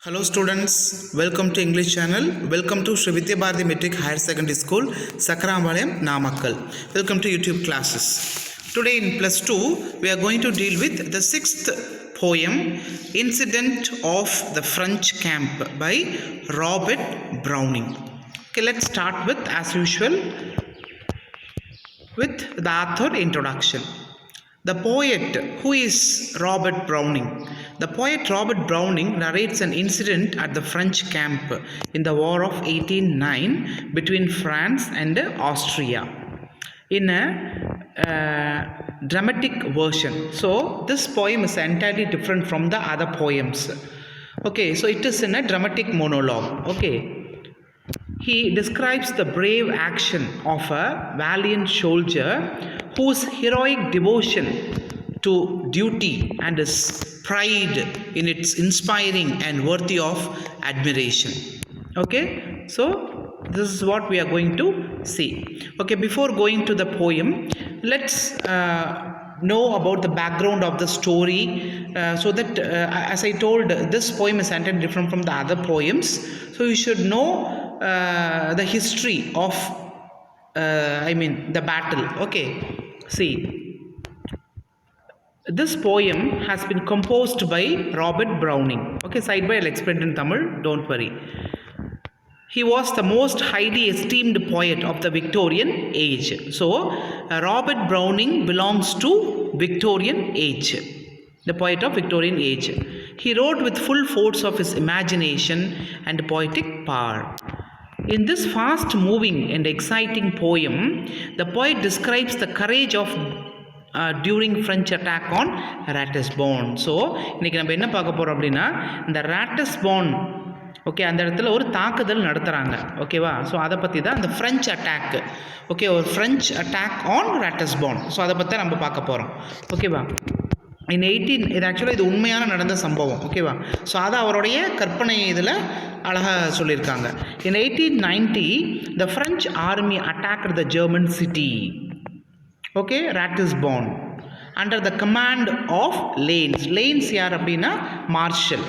Hello students, welcome to English channel. Welcome to Sri Vidya Bharati Metric Higher Secondary School, Sakrampalayam, Namakkal. Welcome to YouTube classes. Today in plus 2, we are going to deal with the 6th poem, Incident of the French Camp by Robert Browning. Okay, let's start with, as usual, with the author introduction. The poet, who is Robert Browning? The poet Robert Browning narrates an incident at the French camp in the War of 1809 between France and Austria in a dramatic version. So this poem is entirely different from the other poems. Okay, so it is in a dramatic monologue. Okay, he describes the brave action of a valiant soldier whose heroic devotion to duty and his pride in its inspiring and worthy of admiration. Okay, so this is what we are going to see. Okay, before going to the poem, let's know about the background of the story, so that as I told, this poem is entirely different from the other poems, so you should know the history of the battle. Okay, see, this poem has been composed by Robert Browning. Okay, side by I'll explain in Tamil, don't worry. He was the most highly esteemed poet of the Victorian age. So, Robert Browning belongs to Victorian age, the poet of Victorian age. He wrote with full force of his imagination and poetic power. In this fast-moving and exciting poem, the poet describes the courage of during French attack on Ratisbonne. So, இன்னைக்கு நம்ம என்ன பார்க்க போறோம் அப்படின்னா, இந்த Ratisbonne, okay, அந்த இடத்துல ஒரு தாக்குதல் நடத்துகிறாங்க. ஓகேவா? ஸோ அதை பற்றி தான் அந்த ஃப்ரெஞ்ச் அட்டாக். ஓகே, ஒரு French attack on Ratisbonne. So அதை பற்றி நம்ம பார்க்க போகிறோம். ஓகேவா? இது ஆக்சுவலாக இது உண்மையான நடந்த சம்பவம். ஓகேவா? ஸோ அதை அவருடைய கற்பனை இதில் அழகாக சொல்லியிருக்காங்க. இன் 1890 the French army attacked the German city, okay, Ratisbonne, under the command of Lanes யார் அப்படின்னா மார்ஷல்.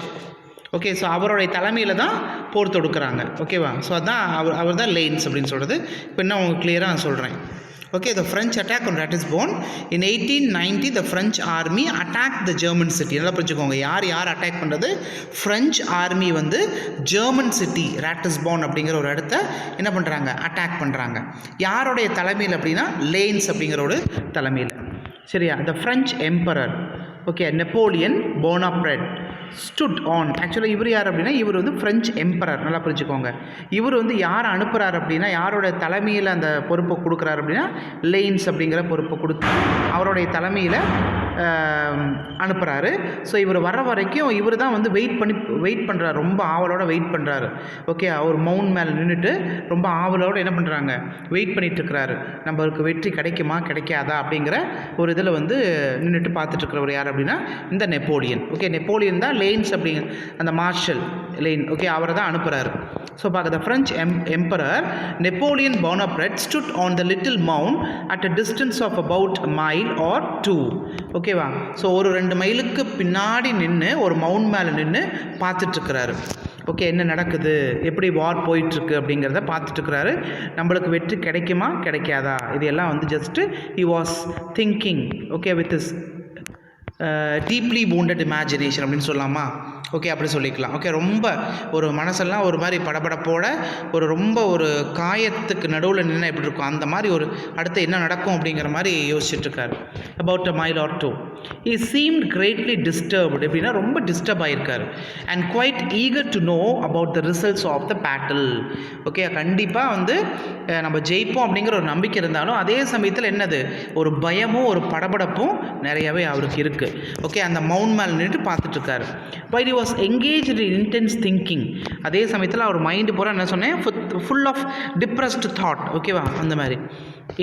ஓகே, ஸோ அவருடைய தலைமையில் தான் போர் தொடுக்கிறாங்க. ஓகேவா? ஸோ அதான் அவர் தான் லேன்ஸ் அப்படின்னு சொல்கிறது. இப்போ இன்னும் உங்களுக்கு கிளியராக நான் சொல்கிறேன். Okay, the French attack on Ratisbonne. In 1890, the French army attacked the German city. நல்லா புரிஞ்சுக்கோங்க, யார் அட்டாக் பண்ணுறது? French army வந்து ஜெர்மன் சிட்டி Ratisbonne அப்படிங்கிற ஒரு இடத்த என்ன பண்ணுறாங்க? அட்டாக் பண்ணுறாங்க. யாருடைய தலைமையில் அப்படின்னா லேன்ஸ் அப்படிங்கிற ஒரு தலைமையில். சரியா? The French emperor, okay, Napoleon Bonaparte stood on. ஆக்சுவலாக இவர் யார் அப்படின்னா, இவர் வந்து ஃப்ரெஞ்ச் எம்பரர். நல்லா புரிஞ்சுக்கோங்க. இவர் வந்து யார் அனுப்புகிறார் அப்படின்னா, யாரோட தலைமையில் அந்த பொறுப்பை கொடுக்குறாரு அப்படின்னா லேன்ஸ் அப்படிங்கிற பொறுப்பை கொடுத்து அவருடைய தலைமையில் அனுப்புகிறாரு. ஸோ இவர் வர வரைக்கும் இவர் தான் வந்து வெயிட் பண்ணுறாரு, ரொம்ப ஆவலோட வெயிட் பண்ணுறாரு. ஓகே, அவர் மவுண்ட் மேலே நின்றுட்டு ரொம்ப ஆவலோடு என்ன பண்ணுறாங்க, வெயிட் பண்ணிகிட்ருக்கிறாரு. நம்மளுக்கு வெற்றி கிடைக்குமா கிடைக்காதா அப்படிங்கிற ஒரு இதில் வந்து நின்றுட்டு பார்த்துட்ருக்கிறவர் யார் அப்படின்னா இந்த நெப்போலியன். ஓகே, நெப்போலியன் தான் லேன்ஸ் அப்படிங்கிற அந்த மார்ஷல் லேன். ஓகே, அவரை தான் அனுப்புகிறாரு. ஸோ பார்க்க, the French emperor Napoleon Bonaparte stood on the little mound at a distance of about a mile or two. ஓகேவா? ஸோ ஒரு 2 மைலுக்கு பின்னாடி நின்று ஒரு மவுண்ட் மேலே நின்று பார்த்துட்ருக்கிறாரு. ஓகே, என்ன நடக்குது, எப்படி வார் போயிட்டுருக்கு அப்படிங்கிறத பார்த்துட்ருக்கிறாரு. நம்மளுக்கு வெற்றி கிடைக்குமா கிடைக்காதா, இது எல்லாம் வந்து just he was thinking, okay, with his deeply wounded imagination அப்படின்னு சொல்லலாமா? ஓகே, அப்படி சொல்லிக்கலாம். ஓகே, ரொம்ப ஒரு மனசெல்லாம் ஒரு மாதிரி படபடப்போட ரொம்ப ஒரு காயத்துக்கு நடுவில் நின்று எப்படி இருக்கும் அந்த மாதிரி ஒரு அடுத்து என்ன நடக்கும் அப்படிங்கிற மாதிரி யோசிச்சுட்ருக்காரு. About a mile or two he seemed greatly disturbed, எப்படின்னா ரொம்ப டிஸ்டர்ப் ஆகியிருக்காரு. and quite eager to know about the results of the battle. Okay, கண்டிப்பாக வந்து நம்ம ஜெயிப்போம் அப்படிங்கிற ஒரு நம்பிக்கை இருந்தாலும் அதே சமயத்தில் என்னது, ஒரு பயமும் ஒரு படபடப்பும் நிறையவே அவருக்கு இருக்குது. ஓகே, அந்த மவுண்ட் மேலே நின்று பார்த்துட்ருக்காரு. while he was engaged in intense thinking, அதே சமயத்தில் அவர் மைண்டு பூரா என்ன சொன்னேன், ஃபுல் ஆஃப் டிப்ரெஸ்ட் தாட். ஓகேவா? அந்த மாதிரி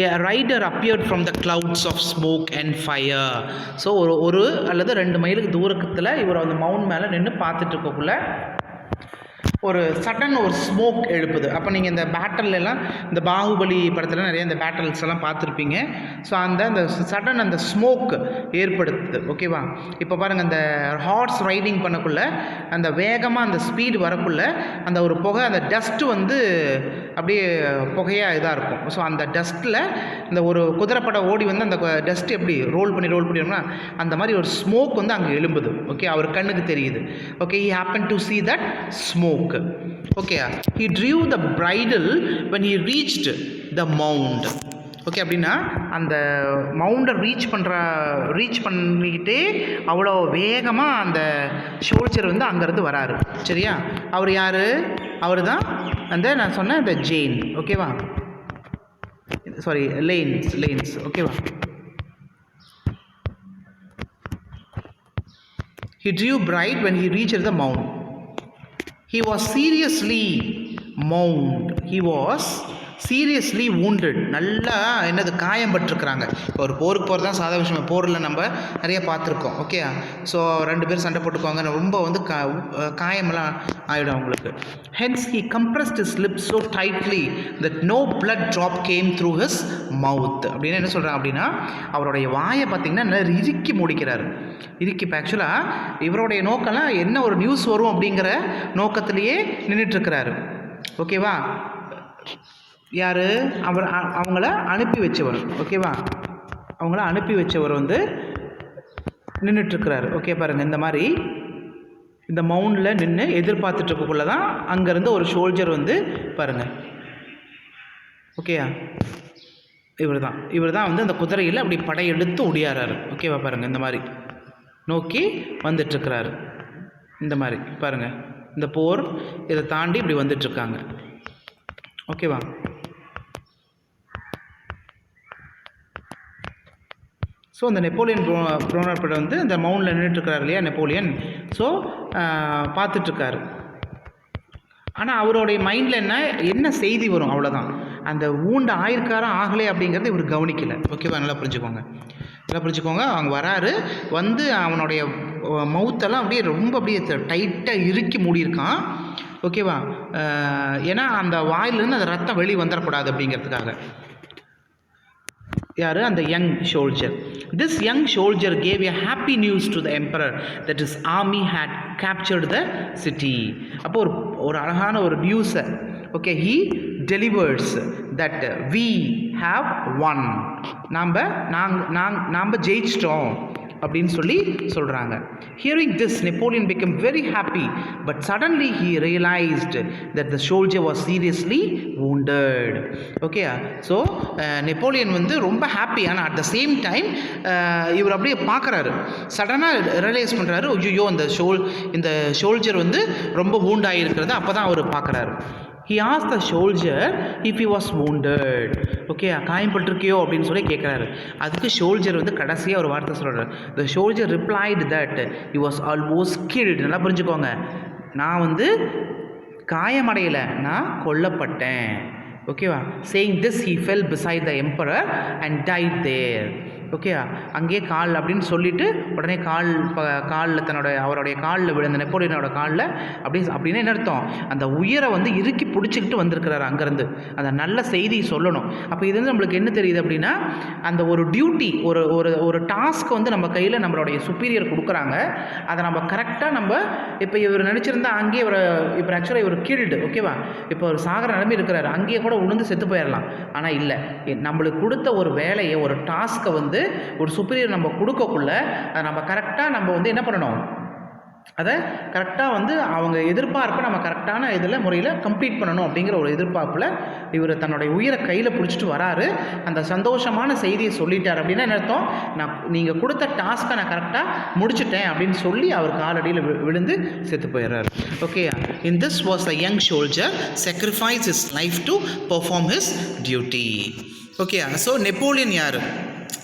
a rider appeared from the clouds of smoke and fire. So ஒரு அல்லது 2 மைலுக்கு தூரத்தில் இவர் அந்த மவுண்ட் மேலே நின்று பார்த்துட்டு இருக்கக்குள்ள ஒரு சடன் ஒரு ஸ்மோக் எழுப்புது. அப்போ நீங்கள் இந்த பேட்டல்லாம் இந்த பாகுபலி படத்தில் நிறைய இந்த பேட்டல்ஸ் எல்லாம் பார்த்துருப்பீங்க. ஸோ அந்த சடன் அந்த ஸ்மோக் ஏற்படுத்துது. ஓகேவா? இப்போ பாருங்கள், அந்த ஹார்ஸ் ரைடிங் பண்ணக்குள்ள அந்த வேகமாக அந்த ஸ்பீடு வரக்குள்ள அந்த ஒரு புகை, அந்த டஸ்ட்டு வந்து அப்படியே புகையாக இதாக இருக்கும். ஸோ அந்த டஸ்ட்டில் இந்த ஒரு குதிரைப்படை ஓடி வந்து அந்த டஸ்ட் எப்படி ரோல் பண்ணிடும்னா அந்த மாதிரி ஒரு ஸ்மோக் வந்து அங்கே எழும்புது. ஓகே, அவர் கண்ணுக்கு தெரியுது. Okay, he happened to see that smoke. Okay, he drew the bridle when he reached the mound. Okay, அப்படின்னா அந்த மவுண்டை ரீச் பண்ணிக்கிட்டே அவ்வளோ வேகமாக அந்த ஷோல்ஜர் வந்து அங்கேருந்து வராரு. சரியா? அவர் யார்? அவர் தான் அந்த நான் சொன்ன இந்த ஜெயின். ஓகேவா? Sorry, lanes. ஓகேவா? He drew bright when he reached the mound. He was seriously wounded. நல்லா என்னது காயம்பட்டிருக்கிறாங்க. இப்போ ஒரு போருக்கு போகிறது தான் சாதாரண விஷயம். போரில் நம்ம நிறைய பார்த்துருக்கோம். ஓகே, ஸோ 2 பேர் சண்டை போட்டுக்குவாங்க, ரொம்ப வந்து காயமெல்லாம் ஆகிடும் அவங்களுக்கு. Hence he compressed his lips so tightly that no blood drop came through his mouth. அப்படின்னு என்ன சொல்கிறாங்க அப்படின்னா, அவருடைய வாயை பார்த்திங்கன்னா நல்லா இறுக்கி முடிக்கிறார். இப்போ ஆக்சுவலாக இவருடைய நோக்கம்லாம் என்ன ஒரு நியூஸ் வரும் அப்படிங்கிற நோக்கத்திலேயே நின்றுட்டுருக்கிறாரு. ஓகேவா? யார்? அவங்கள அனுப்பி வச்சவர். ஓகேவா? அவங்கள அனுப்பி வச்சவர் வந்து நின்றுட்டுருக்கிறாரு. ஓகே, பாருங்கள், இந்த மாதிரி இந்த மவுண்டில் நின்று எதிர்பார்த்துட்ருக்குள்ளே தான் அங்கேருந்து ஒரு ஷோல்ஜர் வந்து பாருங்கள். ஓகேயா? இவர் தான் வந்து அந்த குதிரையில் அப்படி படையெடுத்து ஒடியாராரு. ஓகேவா? பாருங்கள், இந்த மாதிரி நோக்கி வந்துட்டுருக்கிறாரு. இந்த மாதிரி பாருங்கள், இந்த போர் இதை தாண்டி இப்படி வந்துட்டுருக்காங்க. ஓகேவா? ஸோ அந்த நெப்போலியன் ப்ரோனார்பட் வந்து அந்த மவுண்டில் நின்றுட்டுருக்காரு இல்லையா நெப்போலியன். ஸோ பார்த்துட்ருக்காரு. ஆனால் அவருடைய மைண்டில் என்ன செய்தி வரும், அவ்வளோதான். அந்த ஊண்டு ஆயிருக்காரா ஆகலை அப்படிங்கிறது இவர் கவனிக்கலை. ஓகேவா? நல்லா புரிஞ்சுக்கோங்க. அவங்க வராரு, வந்து அவனுடைய மவுத்தெல்லாம் அப்படியே டைட்டாக இறுக்கி மூடியிருக்கான். ஓகேவா? ஏன்னா அந்த வாயிலிருந்து அந்த ரத்தம் வெளியே வந்துடக்கூடாது அப்படிங்கிறதுக்காக. யார்? அந்த young ஷோல்ஜர். This young soldier gave a happy news to the emperor that his army had captured the city. அப்போ ஒரு அழகான ஒரு நியூஸை, okay, he delivers that we have won. நாம் ஜெயிச்சிட்டோம் அப்படின்னு சொல்கிறாங்க. Hearing this, Napoleon became very happy, but suddenly he realized that the soldier was seriously wounded. Okay, so Napoleon வந்து ரொம்ப ஹாப்பி. ஆனால் அட் த சேம் டைம் இவர் அப்படியே பார்க்குறாரு, சடனாக ரியலைஸ் பண்ணுறாரு, ஐயோ இந்த ஷோல்ஜர் வந்து ரொம்ப wound ஆகியிருக்கிறத அப்போ தான் அவர் பார்க்குறாரு. He asked the soldier if he was wounded. Okay, காயம்பட்டிருக்கியோ அப்படின்னு சொல்லி கேட்குறாரு. அதுக்கு ஷோல்ஜர் வந்து கடைசியாக ஒரு வார்த்தை சொல்கிறார். The soldier replied that he was almost killed. நல்லா புரிஞ்சுக்கோங்க, நான் வந்து காயமடையலை, நான் கொல்லப்பட்டேன். ஓகேவா? Saying this, he fell beside the emperor and died there. Okay, அங்கேயே கால் அப்படின்னு சொல்லிவிட்டு உடனே காலில் அவருடைய காலில் விழுந்த நெப்போலியனோட காலில் அப்படின்னு என்ன அர்த்தம், அந்த உயிரை வந்து இறுக்கி பிடிச்சிக்கிட்டு வந்திருக்கிறாரு அங்கேருந்து. அந்த நல்ல செய்தி சொல்லணும். அப்போ இது வந்து நம்மளுக்கு என்ன தெரியுது அப்படின்னா, அந்த ஒரு டியூட்டி, ஒரு டாஸ்க் வந்து நம்ம கையில் நம்மளுடைய சுப்பீரியர் கொடுக்குறாங்க. அதை நம்ம கரெக்டாக இப்போ இவர் நினச்சிருந்தா அங்கேயே இப்போ ஆக்சுவலாக இவர் கில்டு. ஓகேவா? இப்போ ஒரு சாகர நிலைமை இருக்கிறாரு, அங்கேயே கூட உணர்ந்து செத்து போயிடலாம். ஆனால் இல்லை, நம்மளுக்கு கொடுத்த ஒரு வேலையை, ஒரு டாஸ்க்கை வந்து ஒரு சுப்பீரியர் நம்ம கொடுக்கக்குள்ள அதை நம்ம கரெக்டாக நம்ம வந்து என்ன பண்ணணும், அதை கரெக்டாக வந்து அவங்க எதிர்பார்ப்பை நம்ம கரெக்டான இதில் முறையில் கம்ப்ளீட் பண்ணணும் அப்படிங்கிற ஒரு எதிர்பார்ப்பில் இவர் தன்னுடைய உயிரை கையில் பிடிச்சிட்டு வராரு. அந்த சந்தோஷமான செய்தியை சொல்லிட்டார். அப்படின்னா என்ன அர்த்தம், நீங்கள் கொடுத்த டாஸ்க்கை நான் கரெக்டாக முடிச்சுட்டேன் அப்படின்னு சொல்லி அவர் காலடியில் விழுந்து செத்து போயிடுறாரு. Okay, in this was the young soldier sacrificed his life to perform his duty. Okay, so Napoleon யார்?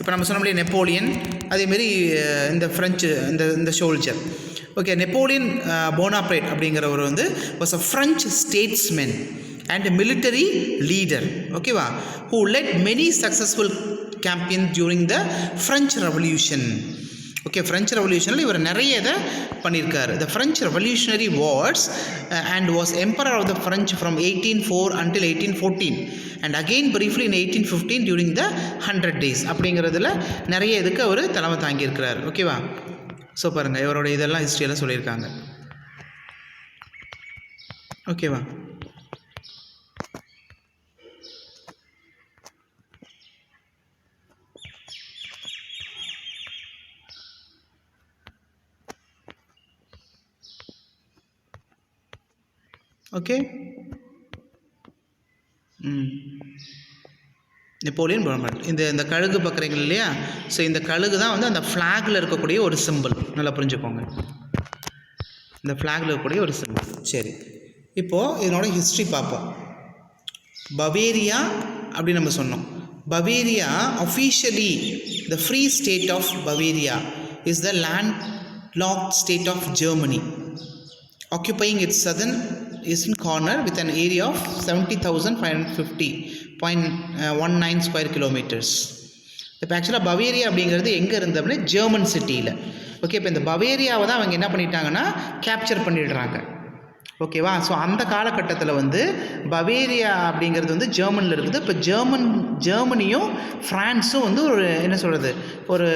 இப்போ நம்ம சொன்னோம்லையே நெப்போலியன், அதேமாரி இந்த ஃப்ரெஞ்சு இந்த ஷோல்ஜர். ஓகே, நெப்போலியன் போனாபரேட் அப்படிங்கிறவர் வந்து was a French statesman and military leader. ஓகேவா? who led many successful campaigns during the French Revolution. Okay, French ரெவல்யூஷனில் இவர் நிறைய இதை பண்ணியிருக்காரு. The French revolutionary wars and was emperor of the French from 1804 until 1814 and again briefly in 1815 during the 100 days அப்படிங்கிறதுல நிறைய இதுக்கு அவர் தலைமை தாங்கியிருக்கிறார். ஓகேவா? ஸோ பாருங்கள், இவரோட இதெல்லாம் ஹிஸ்ட்ரியெல்லாம் சொல்லியிருக்காங்க. ஓகேவா? Okay, Napoleon Bonaparte. இந்த கழுகு பார்க்குறீங்க இல்லையா? ஸோ இந்த கழுகு தான் வந்து அந்த ஃப்ளாகில் இருக்கக்கூடிய ஒரு சிம்பிள். நல்லா புரிஞ்சுக்கோங்க, இந்த ஃப்ளாகில் இருக்கக்கூடிய ஒரு சிம்பிள். சரி, இப்போது இதனோட ஹிஸ்ட்ரி பார்ப்போம். பவேரியா அப்படின்னு நம்ம சொன்னோம். Bavaria officially the free state of Bavaria is the landlocked state of Germany, occupying its southern eastern corner with an area of 70,550.19 square kilometers. இப்போ ஆக்சுவலாக பவேரியா அப்படிங்கிறது எங்கே இருந்தது அப்படின்னா ஜெர்மன் சிட்டியில். ஓகே, இப்போ இந்த பவேரியாவை தான் அவங்க என்ன பண்ணிட்டாங்கன்னா கேப்சர் பண்ணிடுறாங்க. ஓகேவா? ஸோ அந்த காலகட்டத்தில் வந்து பவேரியா அப்படிங்கிறது வந்து ஜெர்மனில் இருக்குது. இப்போ ஜெர்மனியும் ஃப்ரான்ஸும் வந்து ஒரு என்ன சொல்கிறது, ஒரு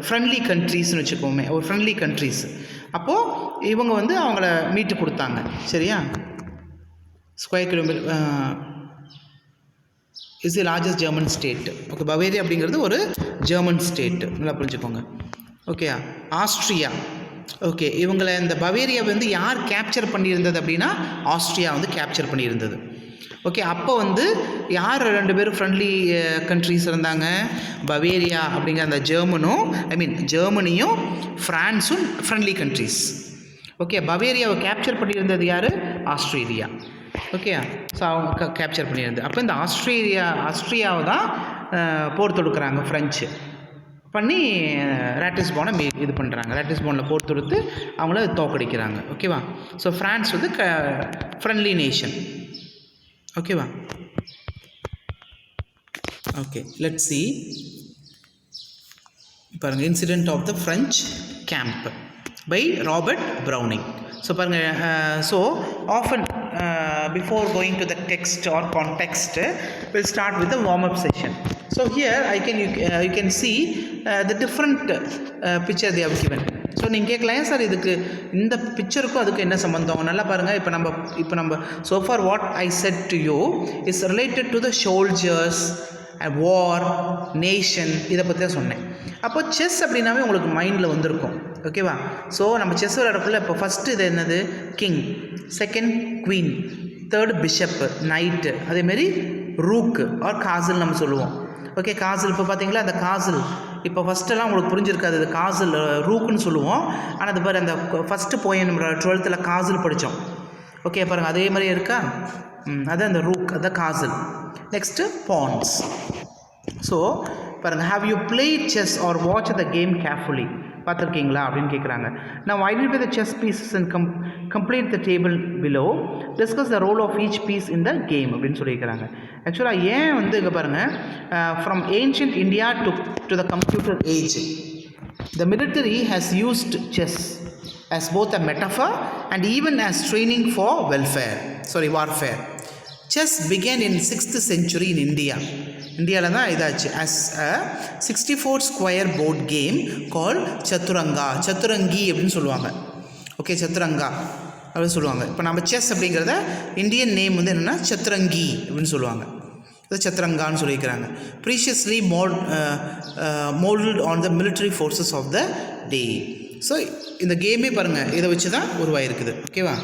ஃப்ரெண்ட்லி கண்ட்ரீஸ்னு வச்சுக்கோமே, ஒரு ஃப்ரெண்ட்லி கண்ட்ரீஸ். அப்போது இவங்க வந்து அவங்கள மீட்டு கொடுத்தாங்க. சரியா? Square kilometre is the largest German state. Okay, Bavaria அப்படிங்கிறது ஒரு ஜெர்மன் ஸ்டேட். நல்லா புரிஞ்சுக்கோங்க. Okay, Austria. ஓகே, இவங்களை இந்த பவேரியா வந்து யார் கேப்சர் பண்ணியிருந்தது அப்படின்னா ஆஸ்ட்ரியா வந்து கேப்சர் பண்ணியிருந்தது. ஓகே, அப்போ வந்து யார் ரெண்டு பேரும் ஃப்ரெண்ட்லி கண்ட்ரீஸ் இருந்தாங்க? பவேரியா அப்படிங்கிற அந்த ஜெர்மனியும் ஃப்ரான்ஸும் ஃப்ரெண்ட்லி கண்ட்ரீஸ். ஓகே, பவேரியாவை கேப்சர் பண்ணியிருந்தது யார்? ஆஸ்திரேலியா. ஓகே, ஸோ அவங்க கேப்சர் பண்ணியிருந்தது. அப்போ இந்த ஆஸ்திரியாவை தான் போர் தொடுக்கிறாங்க ஃப்ரெஞ்சு பண்ணி ராட்டிஸ்போனை இது பண்ணுறாங்க. ராட்டிஸ்போனில் போர் தொடுத்து அவங்கள தோக்கடிக்கிறாங்க. ஓகேவா? ஸோ ஃப்ரான்ஸ் வந்து ஃப்ரெண்ட்லி நேஷன். ஓகேவா? Okay, let's see. பாருங்கள், incident of the French camp by Robert Browning. So பாருங்கள், so often before going to the text or context, we'll start with the warm-up session. So here you can see the different picture they have given. So நீங்கள் கேட்கலாம், sir இதுக்கு இந்த பிக்சருக்கும் அதுக்கு என்ன சம்மந்தம்? நல்லா பாருங்கள். இப்போ நம்ம so far what I said to you is related to the soldiers, war, nation, இதை பற்றி தான் சொன்னேன். அப்போ செஸ் அப்படின்னாவே உங்களுக்கு மைண்டில் வந்திருக்கும். ஓகேவா? ஸோ நம்ம செஸ் விளையாடக்குள்ள இப்போ ஃபஸ்ட்டு இது என்னது? King, second queen, third bishop, night, அதேமாரி ரூக்கு ஆர் காசில் நம்ம சொல்லுவோம். ஓகே, காசில் இப்போ பார்த்தீங்களா, அந்த காசில் இப்போ ஃபஸ்ட்டெல்லாம் உங்களுக்கு புரிஞ்சிருக்காது. அது காசில் ரூக்குன்னு சொல்லுவோம். ஆனால் அது பாரு, அந்த ஃபஸ்ட்டு போய் நம்ம 12th காசில் படித்தோம். ஓகே, பாருங்கள், அதே மாதிரியே இருக்கா? அது அந்த ரூக், அதுதான் காசில். Next pawns. ஸோ பாருங்கள், have you played chess or watch the game carefully? பார்த்துருக்கீங்களா அப்படின்னு கேட்குறாங்க. நான் identify the chess pieces and complete the table below, discuss the role of each piece in the game அப்படின்னு சொல்லியிருக்கிறாங்க. ஆக்சுவலாக ஏன் வந்து இங்கே பாருங்கள், from ancient India to the computer age, the military has used chess as both a metaphor and even as training for warfare. Chess began in 6th century in India. இந்தியாவில் தான் இதாச்சு. as a 64 square board game called சதுரங்கி அப்படின்னு சொல்லுவாங்க. Okay, Chathuranga அப்படின்னு சொல்லுவாங்க. இப்போ நம்ம chess அப்படிங்கிறத இந்தியன் நேம் வந்து என்னென்னா சதுரங்கி அப்படின்னு சொல்லுவாங்க. இது சதுரங்கான்னு சொல்லியிருக்கிறாங்க. Precisely molded on the military forces of the day. So இந்த கேமே பாருங்கள், இதை வச்சு தான் உருவாயிருக்குது. ஓகேவா?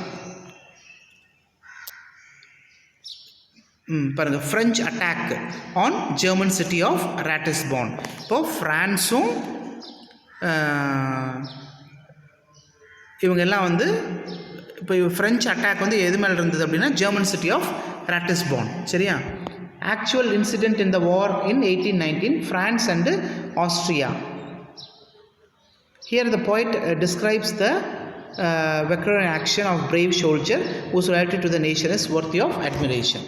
பாருங்கள், French attack on German city of Ratisbon. இப்போது ஃப்ரான்ஸும் இவங்க எல்லாம் வந்து இப்போ ஃப்ரெஞ்ச் அட்டாக் வந்து எது மேலே இருந்தது அப்படின்னா ஜெர்மன் சிட்டி ஆஃப் ராட்டிஸ்போன். சரியா? Actual incident in the war in 1819, France and Austria. Here the poet describes the victorious action of brave soldier whose loyalty to the nation is worthy of admiration.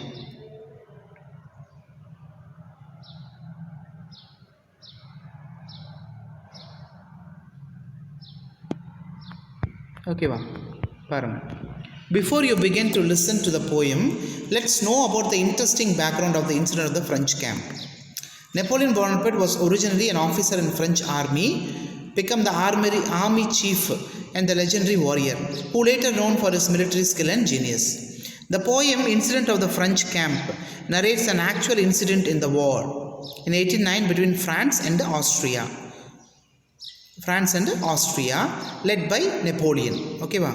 ஓகேவா பாருங்கள். Before you begin to listen to the poem, let's know about the interesting background of the incident of the French camp. Napoleon Bonaparte was originally an officer in French army, became the army chief and the legendary warrior, who later known for his military skill and genius. The poem Incident of the French Camp narrates an actual incident in the war in 1809 between France and Austria, led by Napoleon. Okay va?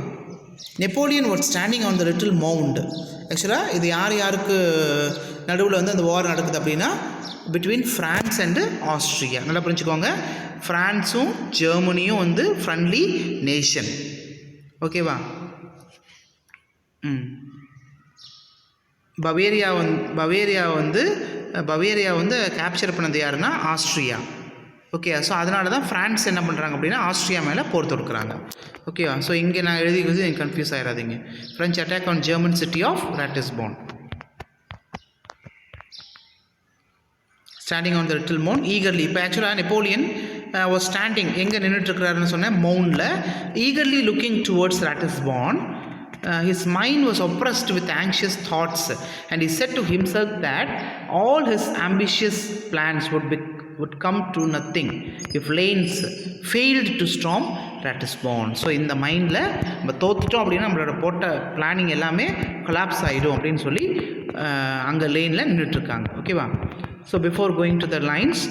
Napoleon was standing on the little mound. Actually இது யாருக்கு நடுவில் வந்து அந்த வார் நடக்குது அப்படின்னா between France and Austria. நல்லா புரிஞ்சுக்கோங்க, ஃப்ரான்ஸும் ஜெர்மனியும் வந்து ஃப்ரெண்ட்லி நேஷன். ஓகேவா? பவேரியா வந்து கேப்சர் பண்ணது யாருன்னா ஆஸ்ட்ரியா. ஓகே, ஸோ அதனால தான் ஃப்ரான்ஸ் என்ன பண்ணுறாங்க அப்படின்னா ஆஸ்ட்ரியா மேலே போர் தொடுக்குறாங்க. ஓகேவா? ஸோ இங்கே நான் எழுதிக்கிறது நீங்கள் கன்ஃபியூஸ் ஆகிடாதீங்க. French attack on German city of Ratisbon. Standing on the little mound eagerly. இப்போ ஆக்சுவலாக நெப்போலியன் வாஸ் ஸ்டாண்டிங் எங்கே நின்றுட்டுருக்கிறாருன்னு சொன்னேன், மவுண்டில். Eagerly looking towards Ratisbon. His mind was oppressed with anxious thoughts, and he said to himself that all his ambitious plans would come to nothing if Lanes failed to storm Ratisbon. So இந்த மைண்டில் நம்ம தோத்துட்டோம் அப்படின்னா நம்மளோட போட்ட planning எல்லாமே collapse ஆகிடும் அப்படின்னு சொல்லி அங்கே லேனில் நின்றுட்டுருக்காங்க. ஓகேவா? So before going to the lines,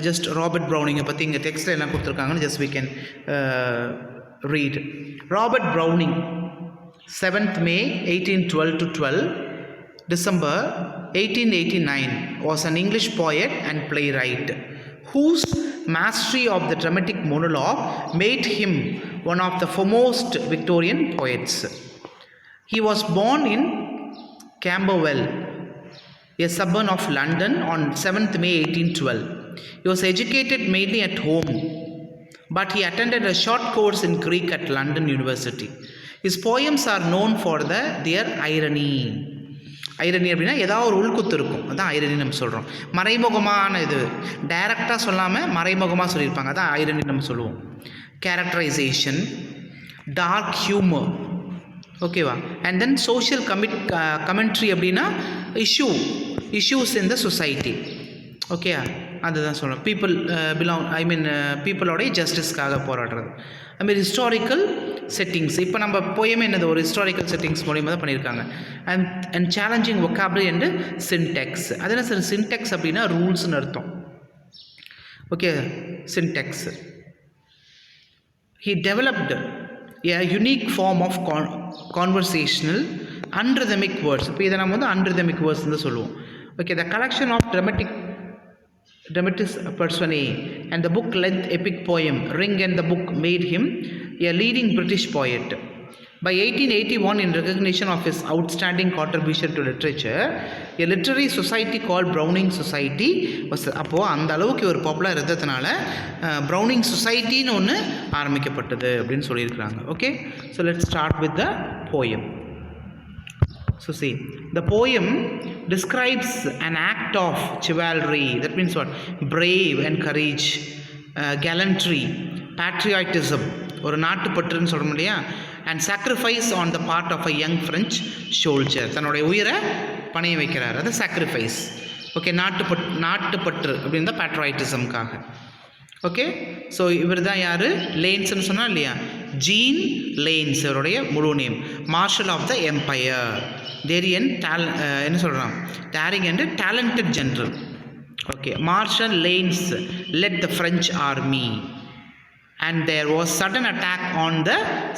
just Robert ப்ரௌனிங்கை பற்றி இங்கே டெக்ஸ்ட்டில் என்ன கொடுத்துருக்காங்கன்னு just we can read. Robert Browning, 7th May 1812 to 12 December 1889, was an English poet and playwright whose mastery of the dramatic monologue made him one of the foremost Victorian poets. He was born in Camberwell, a suburb of London, on 7th May 1812. He was educated mainly at home, but he attended a short course in Greek at London University. His poems are known for their irony. Irony அப்படின்னா ஏதாவது ஒரு உள்குத்து இருக்கும், அதான் irony நம்ம சொல்கிறோம். மறைமுகமான இது டைரக்டாக சொல்லாமல் மறைமுகமாக சொல்லியிருப்பாங்க, அதான் ஐரணி நம்ம சொல்லுவோம். Characterisation, dark humour. ஓகேவா? அண்ட் தென் சோஷியல் கமெண்ட்ரி அப்படின்னா issues in the society. Okay, அதுதான் சொல்கிறோம். பீப்புளோடைய ஜஸ்டிஸ்க்காக போராடுறது. அதுமாரி ஹிஸ்டாரிக்கல் செட்டிங்ஸ். இப்போ நம்ம போயமே என்னது ஒரு ஹிஸ்டாரிக்கல் செட்டிங்ஸ் மூலியமாக தான் பண்ணியிருக்காங்க. And challenging vocabulary and Sintex. அது என்ன சார் சின்டெக்ஸ் அப்படின்னா ரூல்ஸ்னு அர்த்தம். Okay, Sintex. He developed a unique form of conversational unrhythmic words. இப்போ இதை நம்ம வந்து unrhythmic words தான் சொல்லுவோம். Okay, the collection of dramatis personae and the book length epic poem Ring and the Book made him a leading British poet. By 1881, in recognition of his outstanding contribution to literature, a literary society called Browning Society was அப்போது அந்த அளவுக்கு ஒரு popular இருந்ததுனால browning சொசைட்டின்னு ஒன்று ஆரம்பிக்கப்பட்டது அப்படின்னு சொல்லியிருக்கிறாங்க. Okay, so let's start with the poem. So see, the poem describes an act of chivalry. That means what? Brave and courage, gallantry, patriotism, ஒரு நாட்டுப்பற்றுன்னு சொல்கிறோம் இல்லையா, and sacrifice on the part of a young French soldier. தன்னுடைய உயிரை பணைய வைக்கிறார், அது sacrifice. Okay, நாட்டுப்பற்று அப்படின்னு தான் patriotismக்காக. ஓகே, ஸோ இவர் தான் யார்? லேன்ஸ்ன்னு சொன்னால் இல்லையா, ஜீன் லேன்ஸ் இவருடைய முழு name. Marshal of the Empire, டேரியன் என்ன சொல்கிறான், daring and talented general. Okay, Marshal Lannes led the French army and there was sudden attack on the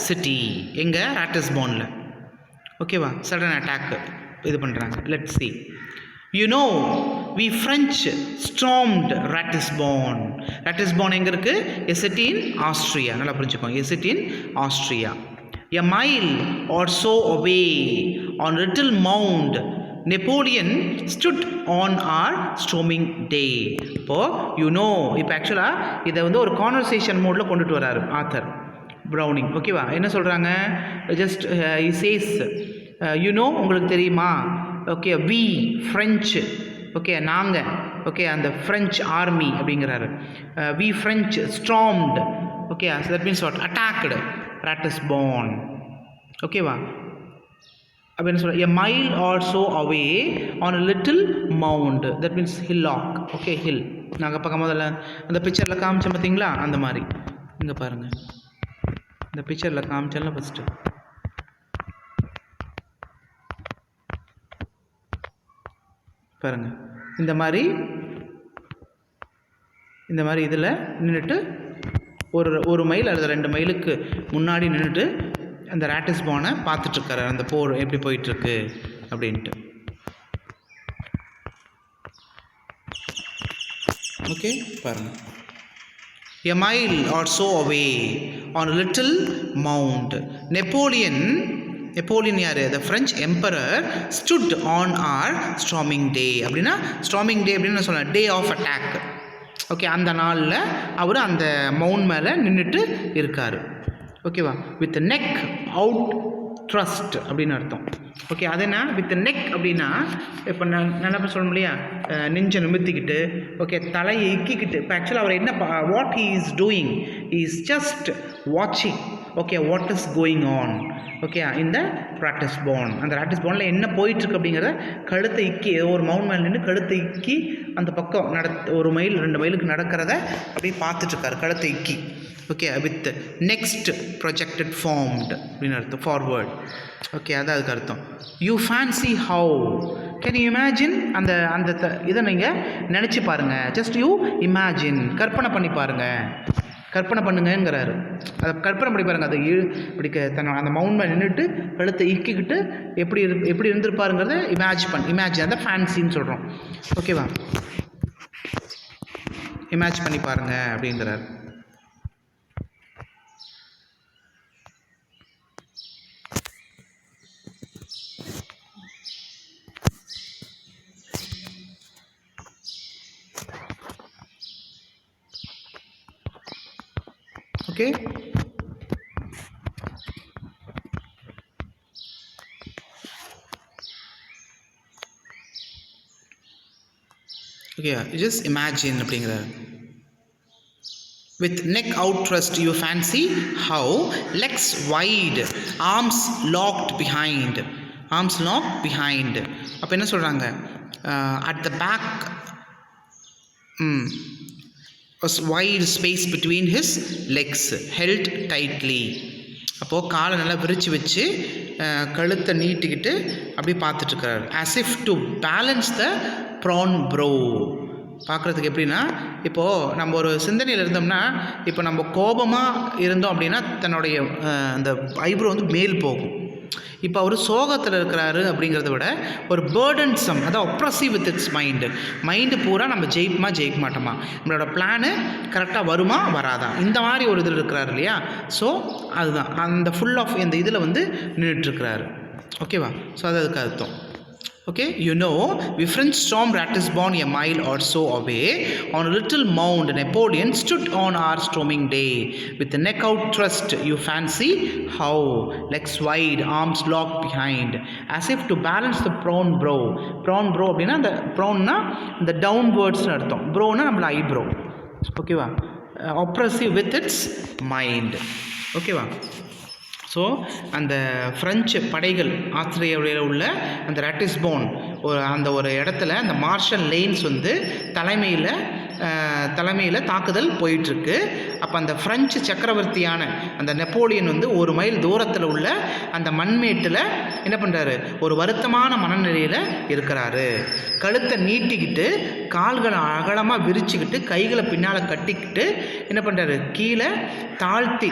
city. எங்கே? ராட்டிஸ்பானில். ஓகேவா? சடன் அட்டாக் இது பண்ணுறாங்க. Let see. You know, we French stormed Ratisbon. Ratisbon எங்கே இருக்குது? A city in Austria. நல்லா புரிஞ்சுக்கோங்க, a city in Austria. A mile or so away on little Mound, Napoleon stood on our storming day. இப்போது இப்போ ஆக்சுவலாக இதை வந்து ஒரு கான்வர்சேஷன் மோடில் கொண்டுட்டு வராரு ஆத்தர் ப்ரௌனிங். ஓகேவா? என்ன சொல்கிறாங்க? ஜஸ்ட் he says, உங்களுக்கு தெரியுமா? Okay, we French. ஓகே, நாங்கள். ஓகே, அந்த ஃப்ரெஞ்ச் ஆர்மி அப்படிங்கிறாரு. We French stormed. Okay, that means what? Attacked Ratisbon. ஓகேவா? அப்போ என்ன சொல்கிறேன், a mile or so away on a little mound, that means hillock. Okay, hill. நாங்கள் பக்கம் முதல்ல அந்த பிக்சரில் காமிச்சோம் பார்த்தீங்களா, அந்த மாதிரி. இங்கே பாருங்கள், இந்த பிக்சரில் காமிச்சல ஃபஸ்ட்டு. பாருங்கள், இந்த மாதிரி இதில் நின்றுட்டு ஒரு மைல் அல்லது 2 மைலுக்கு முன்னாடி நின்றுட்டு அந்த ராட்டிஸ்பானை பார்த்துட்ருக்காரு, அந்த போர் எப்படி போயிட்டுருக்கு அப்படின்ட்டு. ஓகே, பாருங்கள். A mile or so away on a little mound, Napoleon யார்? The French emperor stood on our storming day. அப்படின்னா storming day அப்படின்னு சொல்லலாம், டே ஆஃப் அட்டாக். ஓகே, அந்த நாளில் அவர் அந்த மவுண்ட் மேலே நின்றுட்டு இருக்கார். ஓகேவா? வித் நெக் அவுட் த்ரஸ்ட் அப்படின்னு அர்த்தம். ஓகே, அது என்ன வித் நெக் அப்படின்னா, இப்போ நான் நல்லா சொல்ல முடியா, நெஞ்சை நிமித்திக்கிட்டு, ஓகே, தலையை இக்கிக்கிட்டு. இப்போ ஆக்சுவலாக அவர் என்ன, what he is doing, he is just வாட்சிங். Okay, what is going on. Okay, இந்த ராட்டிஸ்பான், அந்த ராட்டிஸ்பானில் என்ன போயிட்டுருக்கு அப்படிங்கிறத கழுத்தை இக்கி, ஒரு மவுண்ட் மேலே நின்று கழுத்தை இக்கி அந்த பக்கம் 1 மைல் 2 மைலுக்கு நடக்கிறத அப்படியே பார்த்துட்ருக்காரு, கழுத்தை இக்கி. Okay, with neck projected formed அப்படின்னு அர்த்தம், ஃபார்வர்ட். ஓகே, அது அதுக்கு அர்த்தம். You fancy how, can you imagine, அந்த அந்த இதை நீங்கள் நினச்சி பாருங்கள். ஜஸ்ட் யூ இமேஜின், கற்பனை பண்ணி பாருங்கள், கற்பனை பண்ணுங்கிறாரு. அதை கற்பனை பண்ணி பாருங்கள். அதை இப்படி அந்த மவுண்ட் மேலே நின்றுட்டு கழுத்தை இக்கிக்கிட்டு எப்படி இருந்திருப்பாருங்கிறத இமேஜின், அதை ஃபேன்சின்னு சொல்கிறோம். ஓகேவா? இமேஜ் பண்ணி பாருங்கள் அப்படிங்கிறார். Okay, just imagine அப்படிங்கிறார். With neck out thrust, you fancy how, legs wide, arms locked behind. அப்போ என்ன சொல்கிறாங்க, at the back was wide space between his legs, held tightly. அப்போது காலை நல்லா விரித்து வச்சு கழுத்தை நீட்டிக்கிட்டு அப்படி பார்த்துட்ருக்காரு. as if to balance the prawn brow. பார்க்குறதுக்கு எப்படின்னா, இப்போது நம்ம ஒரு சிந்தனையில் இருந்தோம்னா, இப்போ நம்ம கோபமாக இருந்தோம் அப்படின்னா தன்னுடைய அந்த ஐப்ரோ வந்து மேல் போகும். இப்போ அவர் சோகத்தில் இருக்கிறாரு அப்படிங்கிறத விட ஒரு பேர்டன்சம், அதான் ஒப்ரஸிவ் வித் இட்ஸ் மைண்டு பூரா நம்ம ஜெயிக்க மாட்டோமா, நம்மளோட பிளானு கரெக்டாக வருமா வராதா, இந்த மாதிரி ஒரு இதில் இருக்கிறாரு இல்லையா. ஸோ அதுதான் அந்த ஃபுல் ஆஃப் இந்த இதில் வந்து நின்றுட்டுருக்கிறாரு. ஓகேவா? ஸோ அது அதுக்கு அர்த்தம். Okay, you know, we French stormed Ratisbon a mile or so away. On a little mound, Napoleon stood on our storming day. With the neck out thrust, you fancy how, legs wide, arms locked behind, as if to balance the prawn brow. Prawn brow அப்படின்னா, அந்த ப்ரௌன்னா இந்த டவுன்வேர்ட்ஸ்னு அர்த்தம், ப்ரோனா நம்மள eyebrow. ஓகேவா? oppressive with its mind. ஓகேவா? So அந்த French படைகள் ஆஸ்திரேலியாவில் உள்ள அந்த ராட்டிஸ்பான் அந்த ஒரு இடத்துல அந்த மார்ஷல் லேன்ஸ் வந்து தலைமையில் தாக்குதல் போயிட்டுருக்கு. அப்போ அந்த ஃப்ரெஞ்சு சக்கரவர்த்தியான அந்த நெப்போலியன் வந்து 1 மைல் தூரத்தில் உள்ள அந்த மண்மேட்டில் என்ன பண்ணுறாரு, ஒரு வருத்தமான மனநிலையில் இருக்கிறாரு. கழுத்தை நீட்டிக்கிட்டு கால்களை அகலமாக விரிச்சுக்கிட்டு கைகளை பின்னால் கட்டிக்கிட்டு என்ன பண்ணுறாரு, கீழே தாழ்த்தி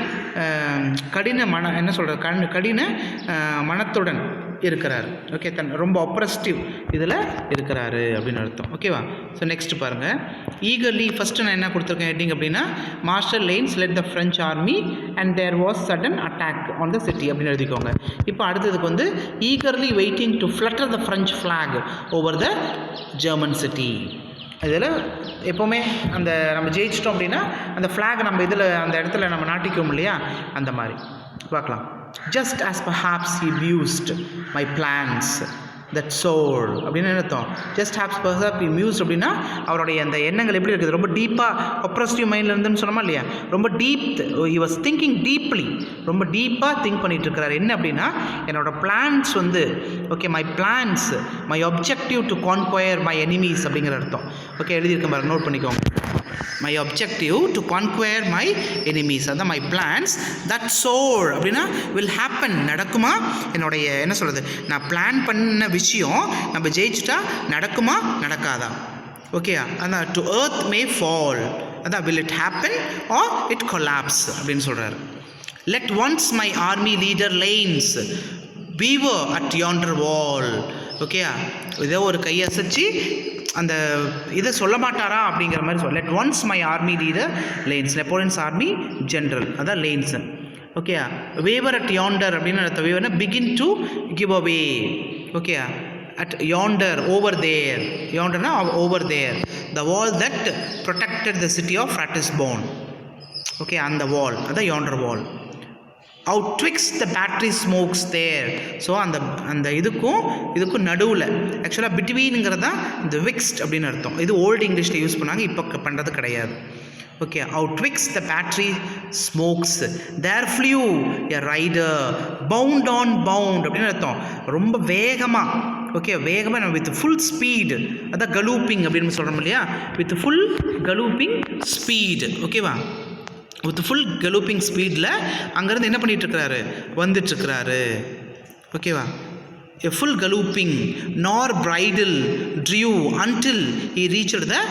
கடின மனத்துடன் இருக்கிறார். ஓகே, ரொம்ப ஆப்ரஸ்டிவ் இதில் இருக்கிறாரு அப்படின்னு அர்த்தம். ஓகேவா? ஸோ நெக்ஸ்ட் பாருங்கள். ஈகர்லி, ஃபஸ்ட்டு நான் என்ன கொடுத்துருக்கேன் ஹெட்டிங் அப்படின்னா, Marshal Lannes led the French army and there was sudden attack on the city அப்படின்னு எழுதிக்கோங்க. இப்போ அடுத்ததுக்கு வந்து eagerly waiting to flutter the French flag over the German city. இதில் எப்போவுமே அந்த நம்ம ஜெயிச்சிட்டோம் அப்படின்னா அந்த ஃப்ளாக் நம்ம இதில் அந்த இடத்துல நம்ம நாட்டிக்குவோம் இல்லையா, அந்த மாதிரி பார்க்கலாம். Just as perhaps he abused my plans that soul அப்படின்னு அர்த்தம். ஜஸ்ட் ஹேப்ஸ் பர்ஹாப் ஹி மியூஸ்ட் அப்படின்னா அவருடைய அந்த எண்ணங்கள் எப்படி இருக்குது, ரொம்ப டீப்பாக ஒப்ரஸ்டிவ் மைண்டில் இருந்துன்னு சொன்னோமா இல்லையா, ரொம்ப deep, he was thinking deeply, ரொம்ப டீப்பாக திங்க் பண்ணிட்டு இருக்கிறார். என்ன அப்படின்னா என்னோட பிளான்ஸ் வந்து okay, my plans, my objective to conquer my enemies அப்படிங்கிற அர்த்தம். ஓகே, எழுதியிருக்கேன் பாருங்க, நோட் பண்ணிக்கோங்க. My objective to conquer my enemies, அதான் மை பிளான்ஸ். தட் சோல் அப்படின்னா வில் ஹேப்பன், நடக்குமா, என்னுடைய என்ன சொல்கிறது, நான் பிளான் பண்ண விஷயம் நம்ம ஜெயிச்சுட்டா நடக்குமா நடக்காதா. ஓகே, அதான் டு earth may fall, அதான் will it happen or it collapse அப்படின்னு சொல்கிறாரு. let once my army leader lanes beaver at yonder wall. ஓகேயா, இதோ ஒரு கையசைச்சு அந்த இதை சொல்ல மாட்டாரா அப்படிங்கிற மாதிரி சொல்ல. let once my army leader lanes, Napoleon's army general, அதான் Lannes. Okay, waver at yonder அப்படின்னு அர்த்தம். வேவர்னா begin to give away. Okay, at yonder, over there, yonderனா over there, the wall that protected the city of Ratisbon. Okay, அந்த வால், அதான் yonder wall. outwixt the battery smokes there. So அந்த இதுக்கும் நடுவில், ஆக்சுவலாக பிட்வீனுங்கிறது தான் இந்த விக்ஸ்ட் அப்படின்னு அர்த்தம். இது ஓல்டு இங்கிலீஷில் யூஸ் பண்ணாங்க, இப்போ பண்ணுறது கிடையாது. Okay, outwixt the battery smokes there flew a rider bound on bound அப்படின்னு அர்த்தம். ரொம்ப வேகமாக, ஓகே, வேகமாக நம்ம வித் ஃபுல் ஸ்பீடு, அதான் கலூப்பிங் அப்படின்னு சொல்கிறோம் இல்லையா, வித் ஃபுல் கலூப்பிங் ஸ்பீடு. ஓகேவா, வித் ஃபுல் கலூப்பிங் ஸ்பீடில் அங்கேருந்து என்ன பண்ணிகிட்ருக்கிறாரு, வந்துட்டுருக்கிறாரு. ஓகேவா, a full galloping nor bridle drew until he reached the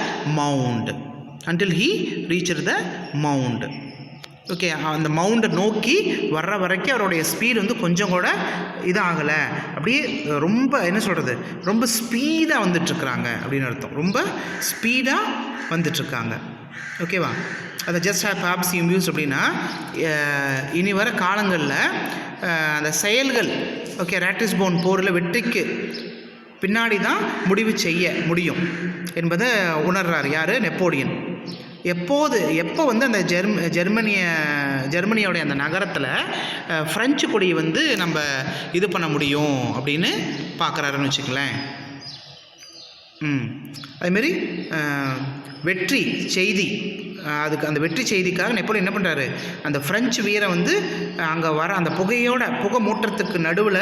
mound. Okay, அந்த மவுண்டை நோக்கி வர்ற வரைக்கும் அவருடைய ஸ்பீடு வந்து கொஞ்சம் கூட இதாகலை. அப்படியே ரொம்ப என்ன சொல்கிறது, ரொம்ப ஸ்பீடாக வந்துட்டுருக்குறாங்க அப்படின்னு அர்த்தம். ரொம்ப ஸ்பீடாக வந்துட்டுருக்காங்க. ஓகேவா, அதை ஜஸ்ட் ஹேப்ஸ் யூ யூஸ் அப்படின்னா இனி வர காலங்களில் அந்த செயல்கள், ஓகே, ராட்டிஸ்போன் போரில் வெற்றிக்கு பின்னாடி தான் முடிவு செய்ய முடியும் என்பதை உணர்றார் யார், நெப்போலியன். எப்போ வந்து அந்த ஜெர்மனியோடைய அந்த நகரத்தில் ஃப்ரெஞ்சு கொடியை வந்து நம்ம இது பண்ண முடியும் அப்படின்னு பார்க்குறாருன்னு வச்சுக்கலேன். அதுமாரி வெற்றி செய்தி, அதுக்கு அந்த வெற்றி செய்திக்காக நெப்போலியன் என்ன பண்ணுறாரு, அந்த ஃப்ரெஞ்சு வீரை வந்து அங்கே வர அந்த புகை மூட்டத்துக்கு நடுவில்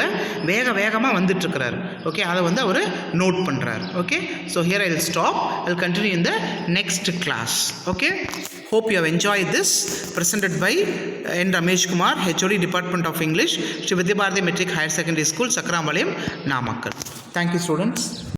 வேகமாக வந்துட்டுருக்கிறார். ஓகே, அதை வந்து அவர் நோட் பண்ணுறார். Okay, so here I will stop, I will continue in the next class. Okay, hope you have enjoyed this, presented by N. Ramesh Kumar, HOD Department of English, Sri Vidya Bharati Metric Higher Secondary School, Sakrambalayam, Namakkal. Thank you, students.